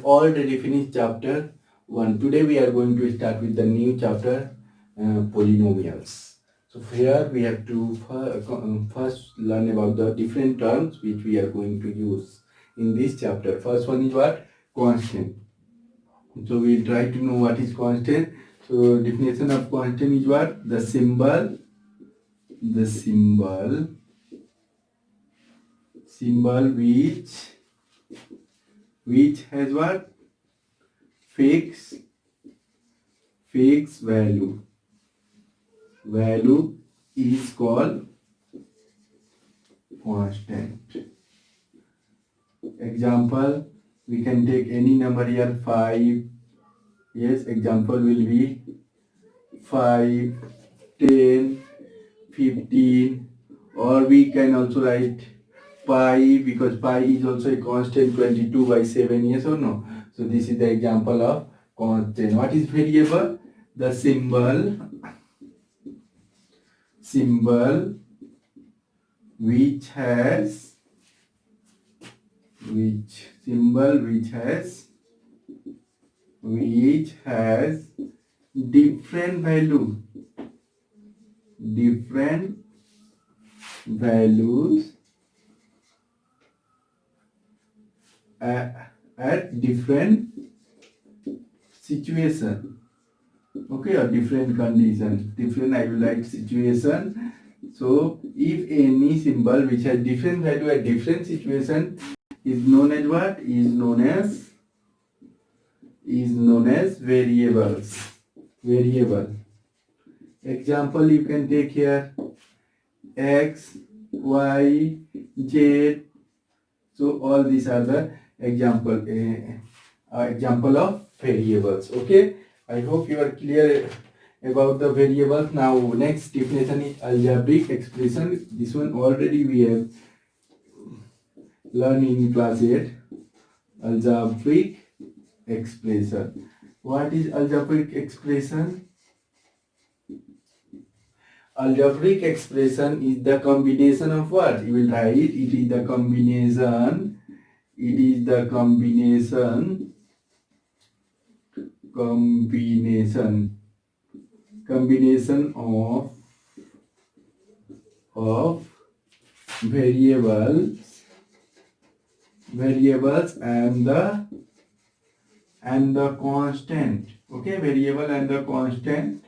already finished chapter 1. Today we are going to start with the new chapter, polynomials. So here we have to first learn about the different terms which we are going to use in this chapter. First one is what? Constant. So we try to know what is constant. So definition of constant is what? The symbol which has what? Fixed value is called constant. Example, we can take any number here, 5. Yes, example will be 5, 10, 15, or we can also write pi, because pi is also a constant, 22/7. Yes or no? So this is the example of constant. What is variable? The symbol which has different values at different situation. Okay, or different condition. Different, I will write situation. So if any symbol which has different value at different situation is known as what? Is known as variables. Variable. Example you can take here, x, y, z. So all these are the example of variables. Okay, I hope you are clear about the variables. Now next definition is algebraic expression. This one already we have learned in class 8. Algebraic expression. What is algebraic expression? Algebraic expression is the combination of what? You will write it is the combination. It is the combination of variables and the constant. Okay, variable and the constant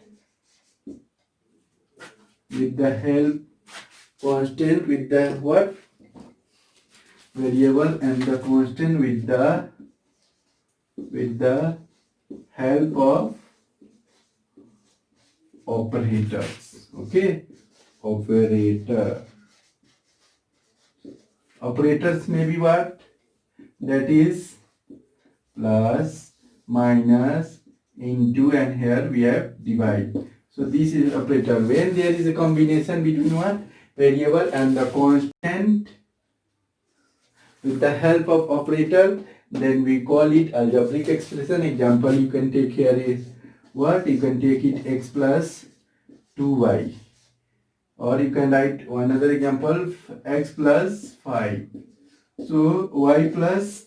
with the help constant with the what? Variable and the constant with the help of operators. Okay, operators may be what? That is plus, minus, into, and here we have divide. So this is operator. When there is a combination between what? Variable and the constant with the help of operator, then we call it algebraic expression. Example you can take here is what? You can take it x plus 2y, or you can write another example, x plus 5. So y plus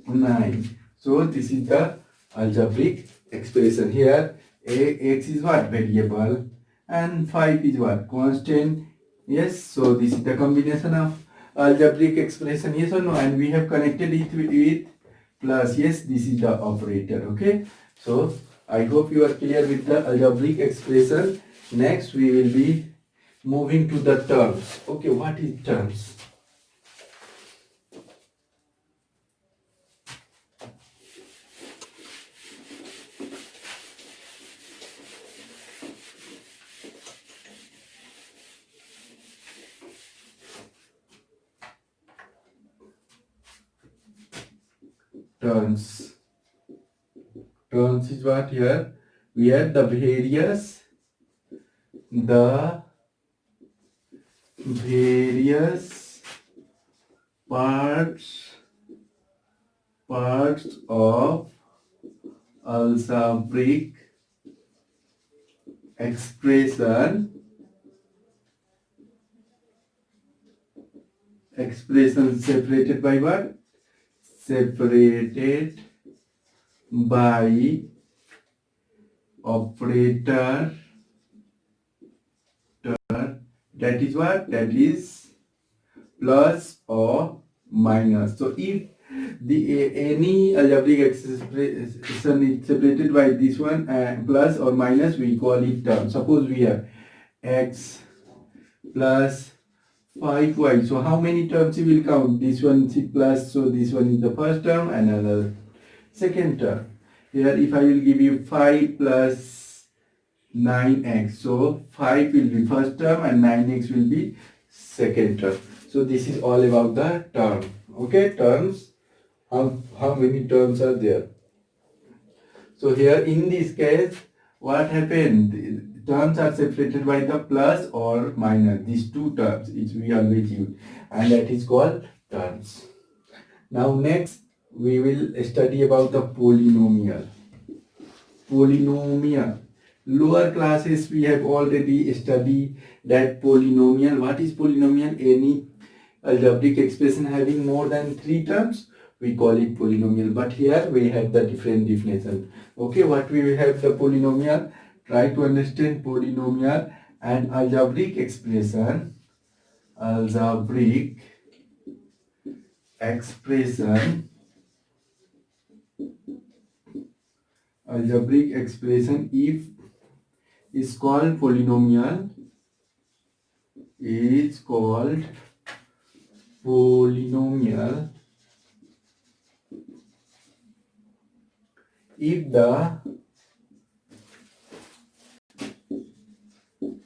9. So this is the algebraic expression. Here x is what? Variable, and 5 is what? Constant. Yes, so this is the combination of algebraic expression. Yes or no? And we have connected it with plus. Yes, this is the operator. Okay, so I hope you are clear with the algebraic expression. Next we will be moving to the terms. Okay, what is terms? Terms is what? Here we have the various parts of algebraic expression separated by what? Separated by operator, that is what? That is plus or minus. So if any algebraic expression is separated by this one plus or minus, we call it term. Suppose we have x plus 5y. So how many terms you will count? This one is plus, so this one is the first term and another second term. Here if I will give you 5 plus 9x, so 5 will be first term and 9x will be second term. So this is all about the term. Okay, terms. How many terms are there? So here in this case, what happened? The terms are separated by the plus or minus. These two terms which we always use, and that is called terms. Now next we will study about the polynomial. Polynomial. Lower classes we have already studied that polynomial. What is polynomial? Any algebraic expression having more than 3 terms, we call it polynomial. But here we have the different definition. Okay, what we will have the polynomial? Try to understand polynomial and algebraic expression. Algebraic expression. Algebraic expression if is called polynomial, is called polynomial if the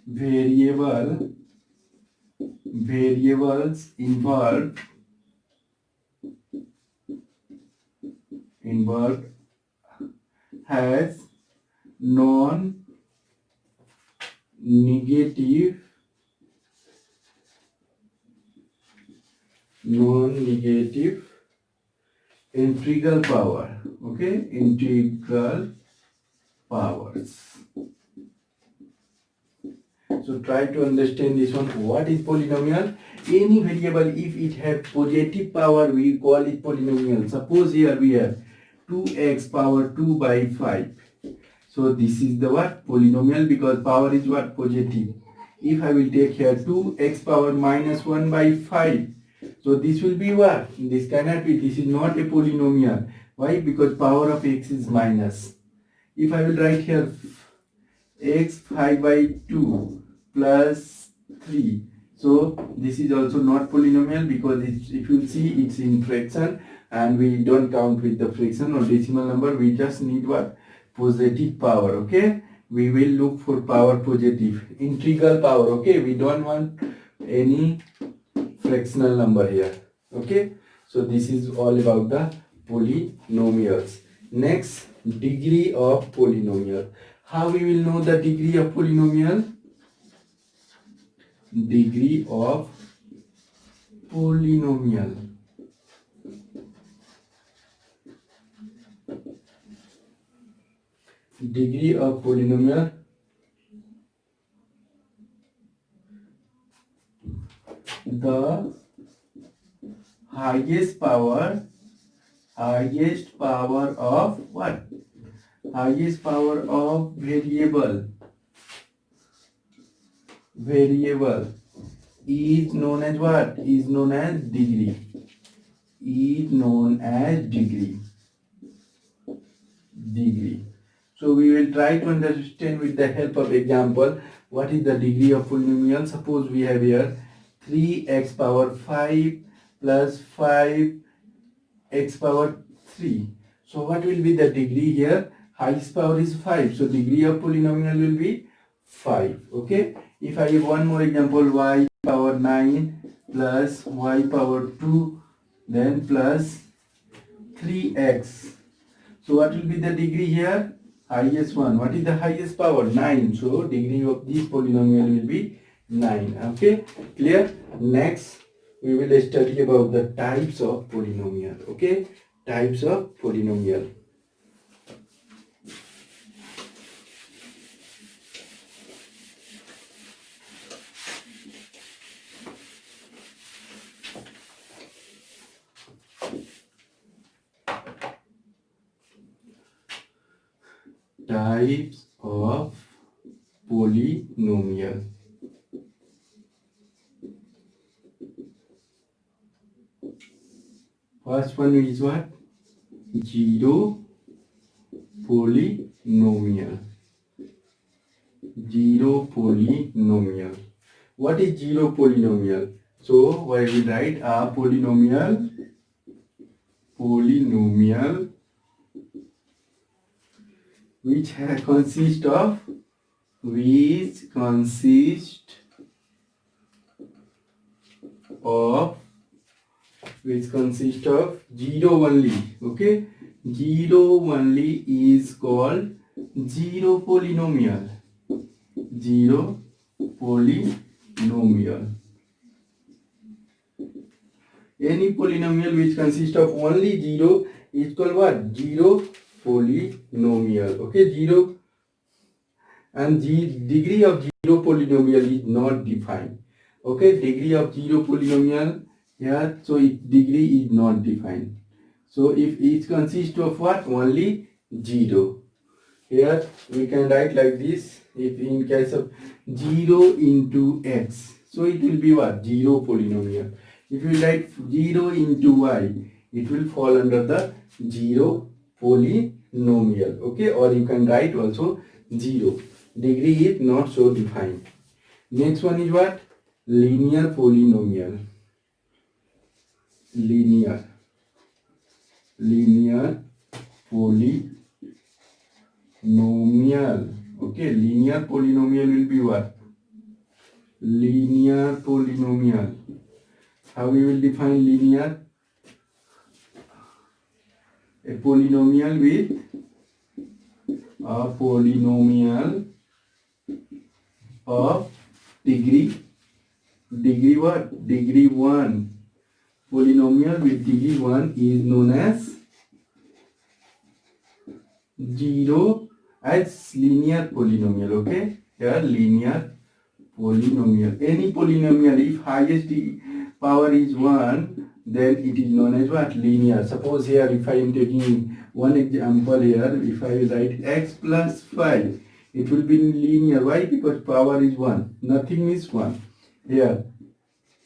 variables involved has non-negative integral power. Okay, integral powers. So try to understand this one. What is polynomial? Any variable if it have positive power, we call it polynomial. Suppose here we have 2x power 2 by 5. So this is the what? Polynomial, because power is what? Positive. If I will take here 2x power minus 1 by 5. So this will be what? This cannot be. This is not a polynomial. Why? Because power of x is minus. If I will write here x 5 by 2 plus 3. So this is also not polynomial, because if you see it's in fraction and we don't count with the fraction or decimal number. We just need what? Positive power. Okay, we will look for power positive, integral power. Okay, we don't want any fractional number here. Okay, so this is all about the polynomials. Next, degree of polynomial. How we will know the degree of polynomial? Degree of polynomial. Degree of polynomial. The highest power of what? Highest power of variable is known as what? Is known as degree. Is known as degree. So we will try to understand with the help of example what is the degree of polynomial. Suppose we have here 3x power 5 plus 5x power 3. So what will be the degree here? Highest power is 5. So degree of polynomial will be 5. Okay. If I give one more example, y power 9 plus y power 2 then plus 3x. So what will be the degree here? Highest one. What is the highest power? 9. So degree of this polynomial will be 9. Okay, clear? Next we will study about the types of polynomial. Okay, types of polynomial. types of polynomial. First one is what? Zero polynomial. Zero polynomial. What is zero polynomial? So I will write a polynomial which consists of zero only. Okay, zero only is called zero polynomial. Zero polynomial. Any polynomial which consists of only zero is called what? Zero polynomial. Okay, zero, and the degree of zero polynomial is not defined. Okay, degree of zero polynomial here, so its degree is not defined. So if it consists of what? Only zero. Here we can write like this. If in case of 0 into x, so it will be what? Zero polynomial. If you write 0 into y, it will fall under the zero polynomial. Okay, or you can write also 0. Degree is not so defined. Next one is what? Linear polynomial. Linear polynomial. Okay, linear polynomial will be what? Linear polynomial. How we will define linear? A polynomial of degree what? Degree 1. Polynomial with degree 1 is known as zero as linear polynomial. Okay, here linear polynomial. Any polynomial, if highest power is 1, then it is known as what? Linear. Suppose here, if I am taking one example here, if I write x plus 5, it will be linear. Why? Because power is 1. Nothing is 1. Here,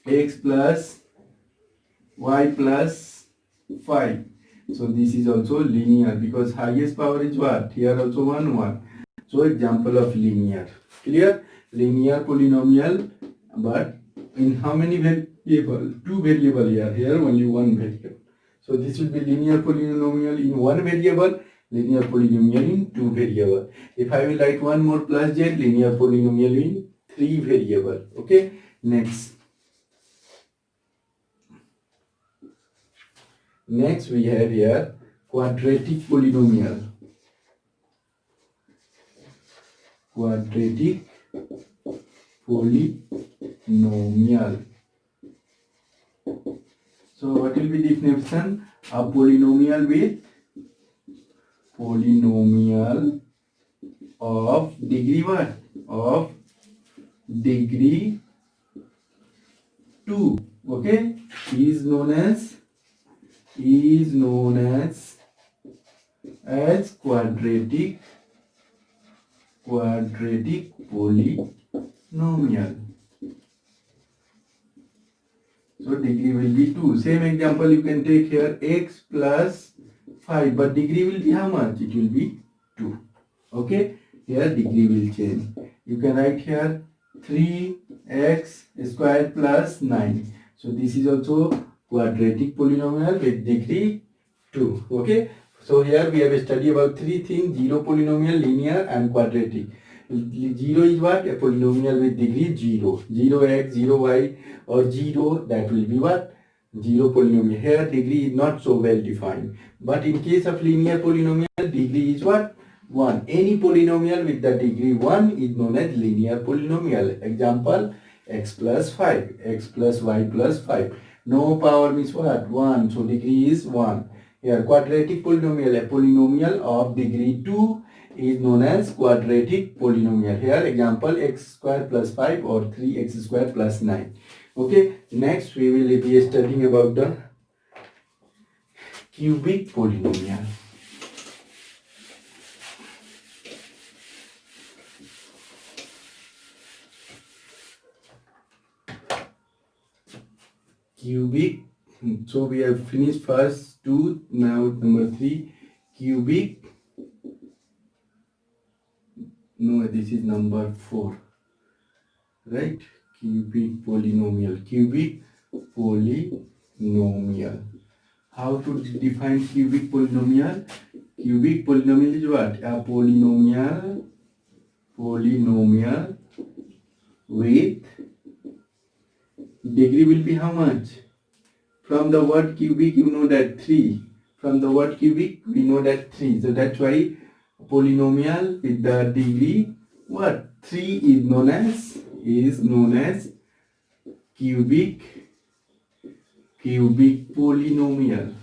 x plus y plus 5. So this is also linear because highest power is what? Here also 1. So example of linear. Clear? Linear polynomial, but in how many variable? 2 variable here. Here only 1 variable. So this will be linear polynomial in 1 variable, linear polynomial in 2 variable. If I will write 1 more plus z, linear polynomial in 3 variable. Okay. Next we have here quadratic polynomial. Quadratic polynomial. So what will be the definition? A polynomial of degree what? Of degree 2. Okay, is known as quadratic polynomial. So degree will be 2. Same example you can take here, x plus 5, but degree will be how much? It will be 2. Okay, here degree will change. You can write here 3x squared plus 9. So this is also quadratic polynomial with degree 2. Okay, so here we have studied about 3 things: zero polynomial, linear and quadratic. Zero is what? A polynomial with degree 0. 0x, 0y or 0, that will be what? Zero polynomial. Here degree is not so well defined. But in case of linear polynomial, degree is what? 1. Any polynomial with the degree 1 is known as linear polynomial. Example, x plus 5, x plus y plus 5. No power means what? 1. So degree is 1. Here quadratic polynomial, a polynomial of degree 2 is known as quadratic polynomial. Here example, x square plus 5 or 3x square plus 9. Okay, next we will be studying about the cubic polynomial. cubic. So we have finished first two. Now number 3, cubic. No, this is number 4, right? Cubic polynomial. Cubic polynomial. How to define cubic polynomial? Cubic polynomial is what? A polynomial with degree will be how much? From the word cubic, you know that 3. From the word cubic, we know that 3. So that's why polynomial with the degree, what? 3 is known as cubic polynomial.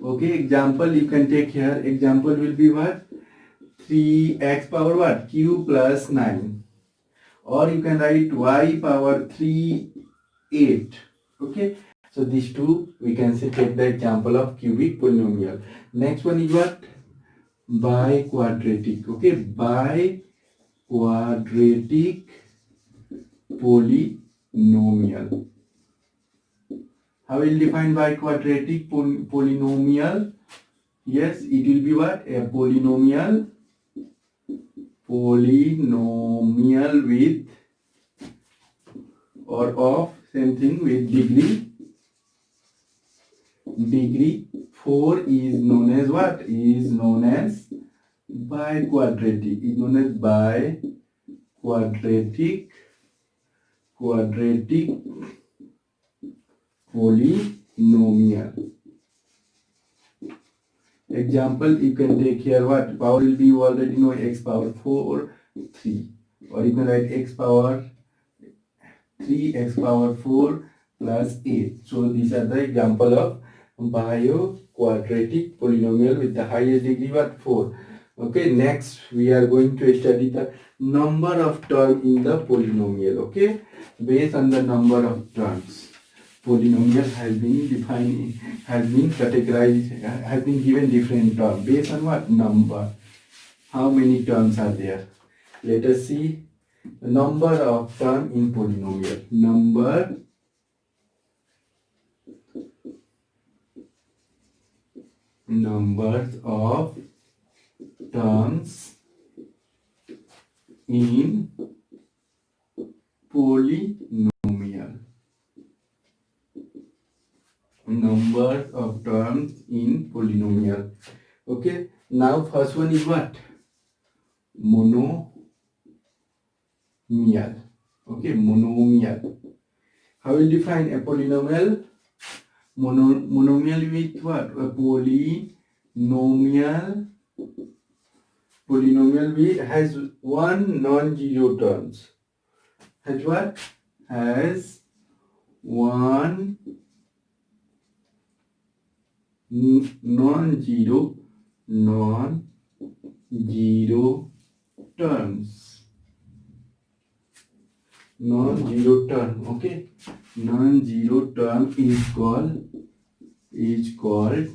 Okay, example you can take here. Example will be what? 3x power what? Q plus 9. Or you can write y power 3, 8. Okay, so these two we can say take the example of cubic polynomial. Next one is what? Biquadratic. Okay, biquadratic polynomial. How will define biquadratic polynomial? Yes, it will be what? A polynomial with or of same thing with degree 4 is known as what? Is known as biquadratic. Is known as biquadratic polynomial. Example you can take here what? Power will be, you already know, x power 4, 3. Or you can write x power 3, x power 4 plus 8. So these are the example of biquadratic polynomial with the highest degree what? 4. Okay, next we are going to study the number of terms in the polynomial. Okay, based on the number of terms, polynomial has been defined, has been categorized, has been given different terms based on what? Number. How many terms are there? Let us see the number of terms in polynomial. Numbers of terms in polynomial. Number of terms in polynomial. Okay, now first one is what? Monomial. Okay, monomial. How will you define a polynomial? Monomial with what? A polynomial with has one non-zero terms. Has what? Has one non-zero terms. Non-zero term. Okay, non-zero term is called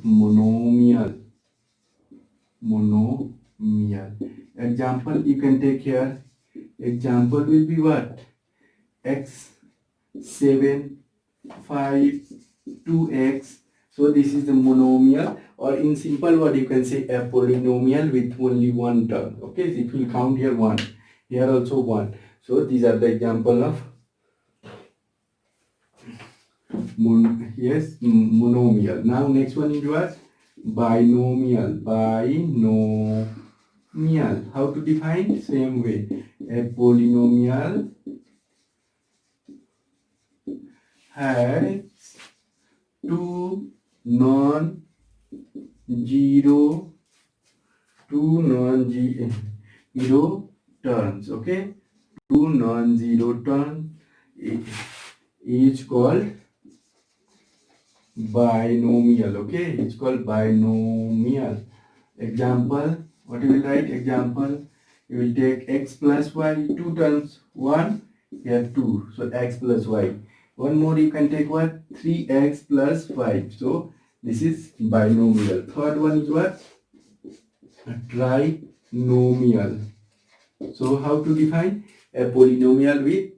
monomial. Example you can take here. Example will be what? X 7 5 2x. So this is the monomial, or in simple word you can say a polynomial with only one term. Okay, so if you count here 1, here also 1. So these are the example of monomial. Now next one is what? Binomial. How to define? Same way. A polynomial has two non-zero terms. Okay, two non-zero terms is called binomial. Okay, it's called binomial. Example, what you will write? Example, you will take x plus y, two terms, 1, here 2, so x plus y. One more you can take what? 3x plus 5. So this is binomial. Third one is what? Trinomial. So how to define? A polynomial with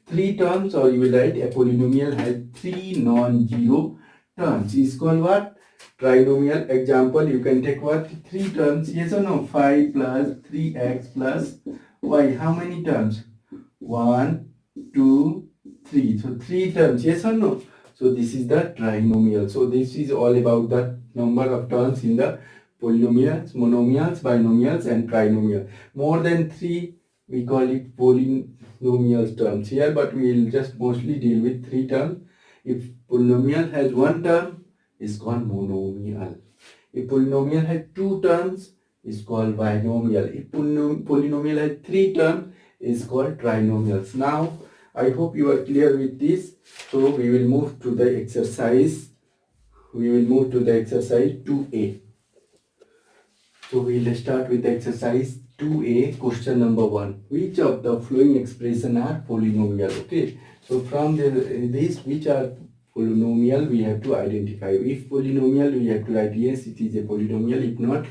three terms, or you will write a polynomial has three non-zero terms is called what? Trinomial. Example, you can take what? Three terms, yes or no? 5 plus 3x plus y. How many terms? 1, 2, 3. So three terms, yes or no? So this is the trinomial. So this is all about the number of terms in the polynomials, monomials, binomials and trinomial. More than three, we call it polynomial terms here, but we will just mostly deal with three terms. If polynomial has one term, it's called monomial. If polynomial has two terms, it's called binomial. If polynomial has three terms, it's called trinomials. Now, I hope you are clear with this. So we will move to the exercise. We will move to the exercise 2a. So we will start with the exercise 2a, question number 1. Which of the following expression are polynomial? Okay. So from this, which are polynomial, we have to identify. If polynomial, we have to write yes, it is a polynomial. If not,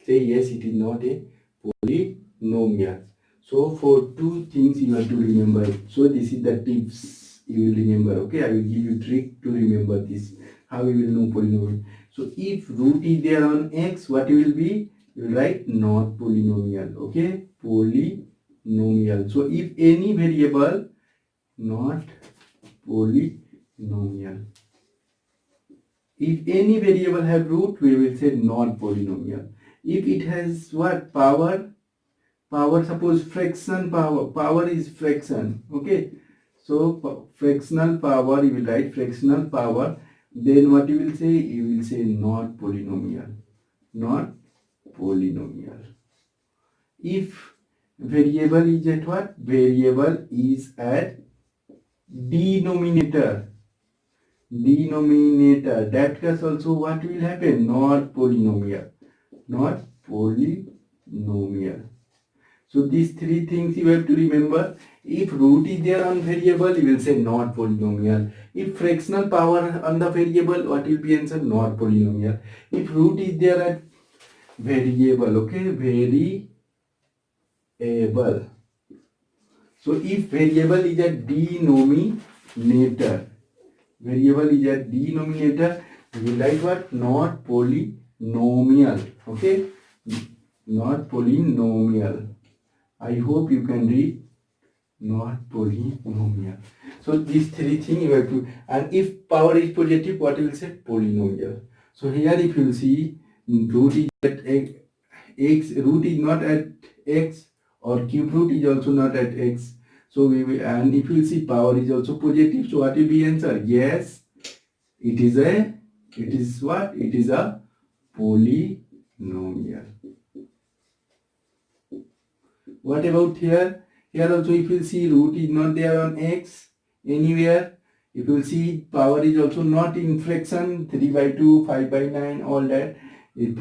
say yes, it is not a polynomial. So for two things you have to remember. So this is the tips you will remember. Okay, I will give you trick to remember this. How you will know polynomial. So if root is there on x, what it will be? You write not polynomial. Okay, polynomial. So if any variable, not polynomial. If any variable have root, we will say not polynomial. If it has what? Power, suppose fraction power. Power is fraction. Okay. So fractional power, you will write fractional power. Then what you will say? You will say not polynomial. Not polynomial. If variable is at what? Variable is at denominator. That case also what will happen? Not polynomial. Not polynomial. So these three things you have to remember. If root is there on variable, you will say not polynomial. If fractional power on the variable, what will be answer? Not polynomial. If root is there at variable, okay, variable. So if variable is a denominator, we will write what? Not polynomial. Okay, not polynomial. I hope you can read not polynomial. So these three things you have to, and if power is positive, what you will say? Polynomial. So here if you see root is at x, root is not at x, or cube root is also not at x. So we will, and if you see power is also positive, so what will be answer? Yes, it is a polynomial. What about here? Here also if you see root is not there on x anywhere. If you see power is also not in fraction, 3 by 2, 5 by 9, all that, it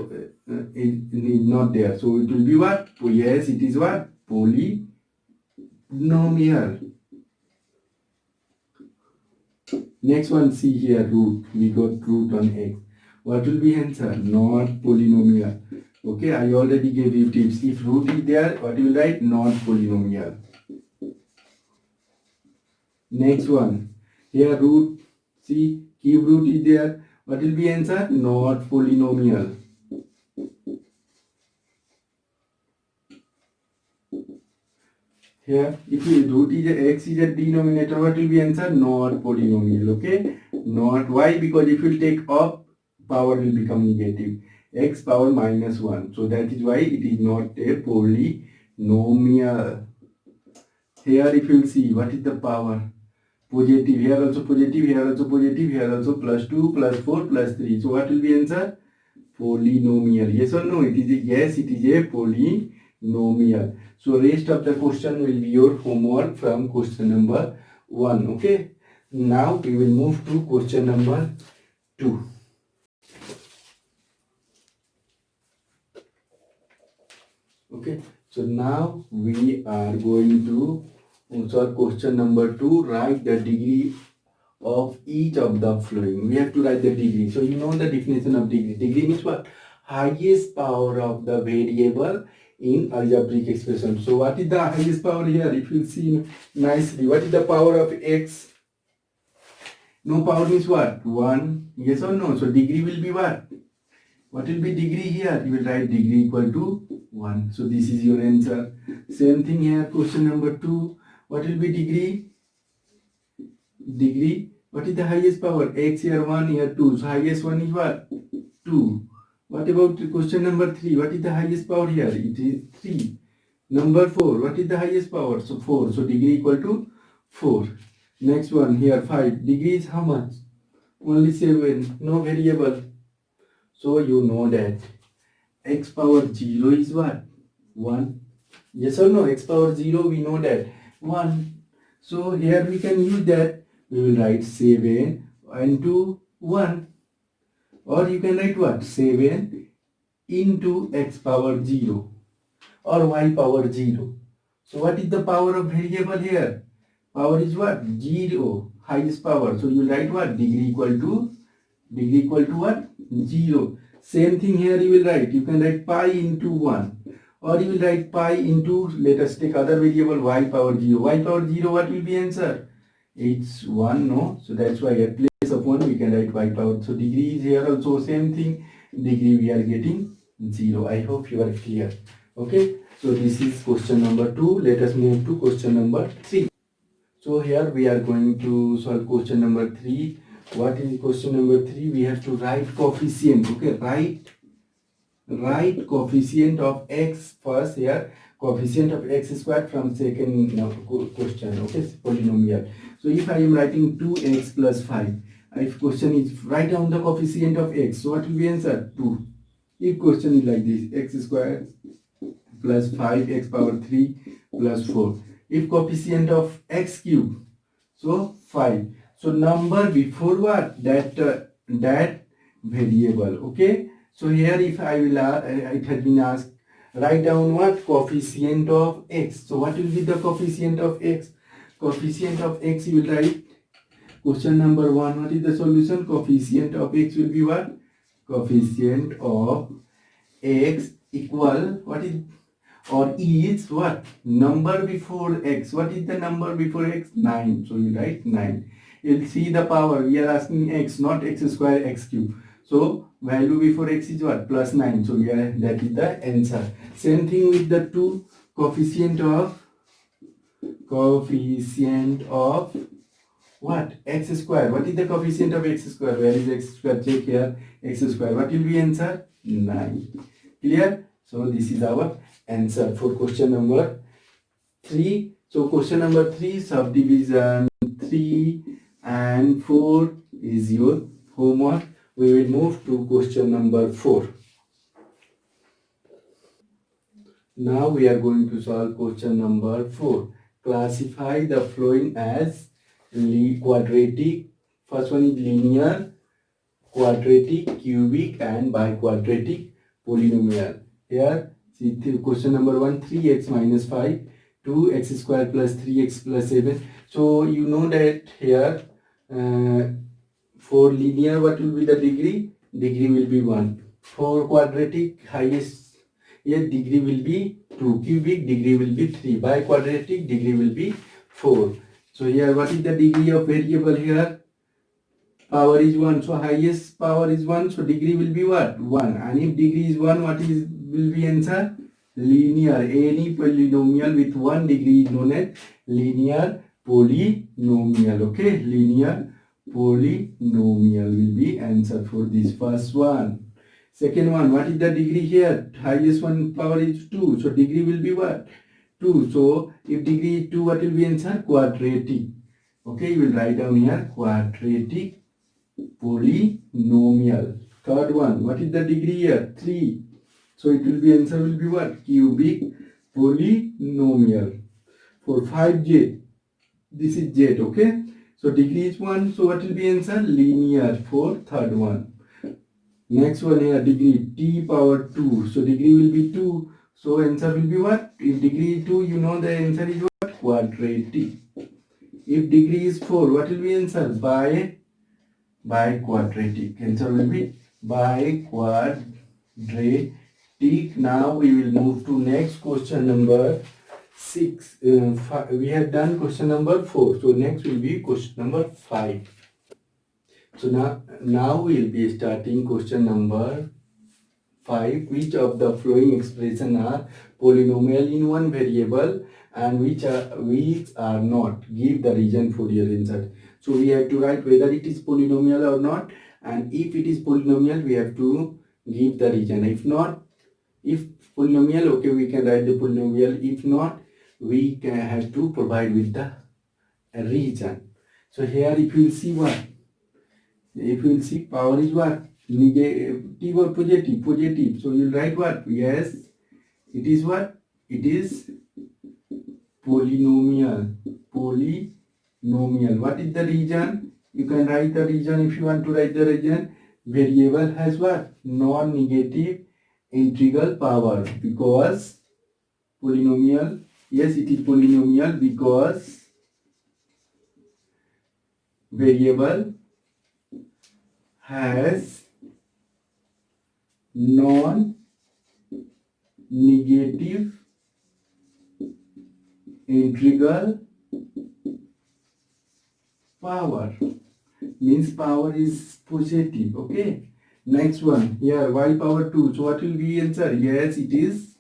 is not there. So it will be what? Yes, it is what? Polynomial. Next one, see here, root. We got root on x. What will be answer? Not polynomial. Okay, I already gave you tips. If root is there, what you will write? Not polynomial. Next one, here root, see, cube root is there. What will be answer? Not polynomial. Here, if root is x is a denominator, what will be answer? Not polynomial. Okay, not. Why? Because if you take up, power will become negative. X power minus 1. So that is why it is not a polynomial. Here if you will see, what is the power? Positive. Here also positive, here also positive, here also plus 2, plus 4, plus 3. So what will be answer? Polynomial. Yes or no? It is a, yes, it is a polynomial. So rest of the question will be your homework from question number 1. Okay. Now we will move to question number 2. Okay. So now we are going to answer question number 2. Write the degree of each of the following. We have to write the degree. So you know the definition of degree. Degree means what? Highest power of the variable in algebraic expression. So what is the highest power here? If you see nicely, what is the power of x? No power means what? 1. Yes or no? So degree will be what? What will be degree here? You will write degree equal to 1. So this is your answer. Same thing here, question number 2. What will be degree? Degree. What is the highest power? X here 1, here 2. So highest one is what? 2. What about question number 3? What is the highest power here? It is 3. Number 4. What is the highest power? So 4. So degree equal to 4. Next one here 5. Degree is how much? Only 7. No variable. So you know that x power 0 is what? 1. Yes or no? X power 0 we know that 1. So here we can use that. We will write 7 into 1. Or you can write what? 7 into x power 0 or y power 0. So what is the power of variable here? Power is what? 0. Highest power. So you will write what? Degree equal to what? 0. Same thing here you will write. You can write pi into 1. Or you will write pi into, let us take other variable, y power 0. Y power 0, what will be answer? It's 1, no? So that's why at place of 1 we can write y power. So degree is here also same thing. Degree we are getting 0. I hope you are clear. Okay. So this is question number 2. Let us move to question number 3. So here we are going to solve question number 3. What is question number 3? We have to write coefficient. Okay, write coefficient of x first here. Coefficient of x squared from second question. Okay, polynomial. So if I am writing 2x plus 5, if question is write down the coefficient of x, so what will be answer? 2. If question is like this, x squared plus 5x power 3 plus 4. If coefficient of x cube, so 5. So number before what? That variable. Okay. So here if I will, it has been asked, write down what? Coefficient of x. So what will be the coefficient of x? Coefficient of x you will write. Question number 1. What is the solution? Coefficient of x will be what? Coefficient of x equal, what is, or is what? Number before x. What is the number before x? 9. So you write 9. You'll see the power. We are asking x, not x square, x cube. So value before x is what? Plus 9. So that is the answer. Same thing with the 2. Coefficient of what? X square. What is the coefficient of x square? Where is x square? Check here. X square. What will be answer? 9. Clear? So this is our answer for question number 3. So question number 3, subdivision 3 and 4 is your homework. We will move to question number 4. Now we are going to solve question number 4. Classify the following as quadratic. First one is linear, quadratic, cubic and biquadratic polynomial. Here, see question number 1, 3x minus 5, 2x square plus 3x plus 7. So you know that here for linear, what will be the degree? Degree will be 1. For quadratic, highest here degree will be 2. Cubic, degree will be 3. Biquadratic, degree will be 4. So here, what is the degree of variable here? Power is 1. So highest power is 1. So degree will be what? 1. And if degree is 1, what will be answer? Linear. Any polynomial with 1 degree is known as linear polynomial. Okay, linear polynomial will be answer for this first one. Second one, what is the degree here? Highest one power is 2. So degree will be what? 2. So if degree is 2, what will be answer? Quadratic. Okay, you will write down here quadratic polynomial. Third one, what is the degree here? 3. So it will be answer will be what? Cubic polynomial. For 5z, this is z, okay? So degree is 1, so what will be answer? Linear for third one. Next one here, degree t power 2. So degree will be 2. So answer will be what? If degree is 2, you know the answer is what? Quadratic. If degree is 4, what will be answer? By quadratic. Answer will be by quadratic. Tick. Now we will move to next question number 6. We have done question number 4. So next will be question number 5. So now we will be starting question number 5. Which of the following expression are polynomial in one variable and which are not? Give the reason for your answer. So we have to write whether it is polynomial or not, and if it is polynomial we have to give the reason. If not, if polynomial, okay, we can write the polynomial. If not, we can have to provide with the reason. So here if you will see what? If you will see power is what? Negative or positive? Positive. So you will write what? Yes, it is what? It is polynomial. Polynomial. What is the reason? You can write the reason if you want to write the reason. Variable has what? Non-negative integral power, because polynomial, yes, it is polynomial because variable has non-negative integral power, means power is positive. Okay, next one here, y power 2. So what will be answer? Yes, it is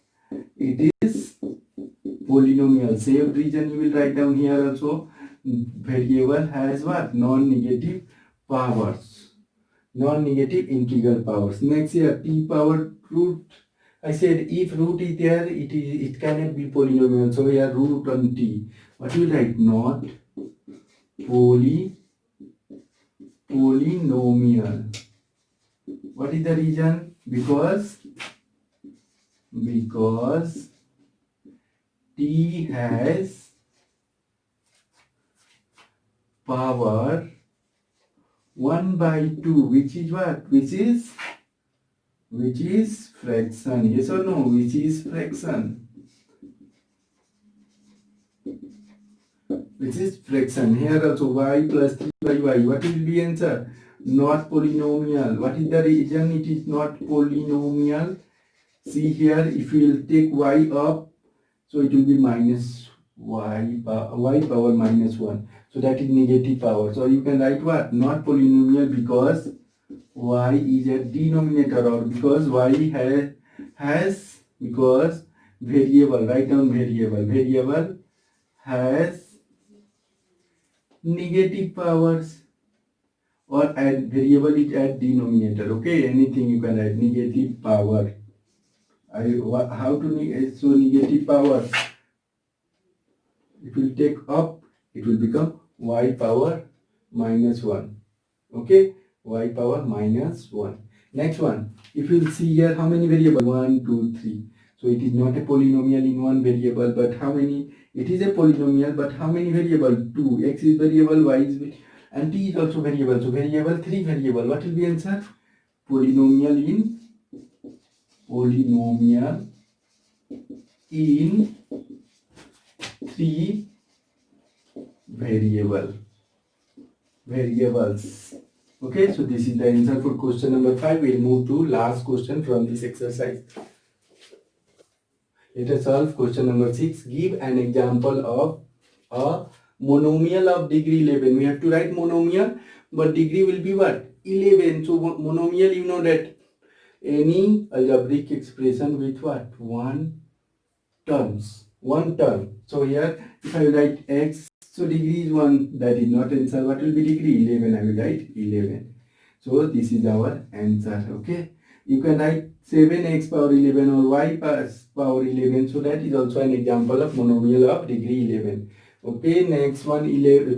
polynomial. Same reason you will write down here also. Variable has what? Non-negative powers, non-negative integral powers. Next here, t power root. I said if root is there, it cannot be polynomial. So here root on t. What will write? Not polynomial. What is the reason? Because t has power 1/2, which is what? Which is fraction. Yes or no? Which is fraction. Which is fraction. Here also y plus 3/y. What will be answer? Not polynomial. What is the reason it is not polynomial? See here, if we will take y up, so it will be minus y power minus 1. So that is negative power. So you can write what? Not polynomial because y is a denominator, or because y has because variable, write down variable has negative powers, or add variable is at denominator. Okay, anything you can add negative power. How to so negative power? If you take up, it will become y power minus 1. Okay, y power minus 1. Next one, if you see here, how many variables? 1, 2, 3. So it is not a polynomial in one variable, but how many? It is a polynomial, but how many variables? 2. X is variable, y is variable, and t is also variable. So variable, 3 variable. What will be answer? Polynomial in 3 variables. Okay, so this is the answer for question number 5. We'll move to last question from this exercise. Let us solve question number 6. Give an example of a monomial of degree 11. We have to write monomial, but degree will be what? 11. So monomial, you know that any algebraic expression with what? One term. So here, if I write x, so degree is 1, that is not answer. What will be degree? 11. I will write 11. So this is our answer. Okay. You can write 7x power 11 or y power 11. So that is also an example of monomial of degree 11. Okay. Next one,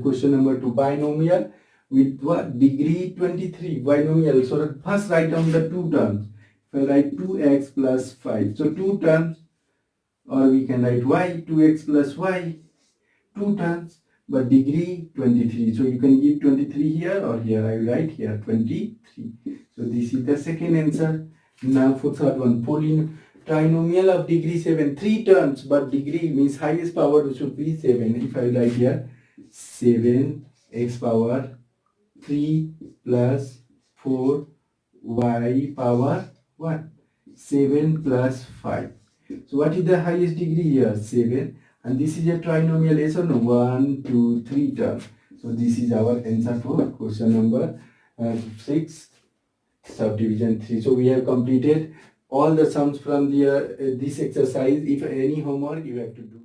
question number 2. Binomial with what? Degree 23. Binomial. So first write down the two terms. If I write 2x plus 5. So two terms. Or we can write y, 2x plus y, 2 terms, but degree 23. So you can give 23 here or here. I will write here 23. So this is the second answer. Now for third one, trinomial of degree 7. 3 terms, but degree means highest power should be 7. If I write here 7x power 3 plus 4 y power what? 7 plus 5. So what is the highest degree here? 7. And this is a trinomial, yes or no? 1, 2, 3 term. So this is our answer for question number 6, subdivision 3. So we have completed all the sums from the this exercise. If any homework you have to do.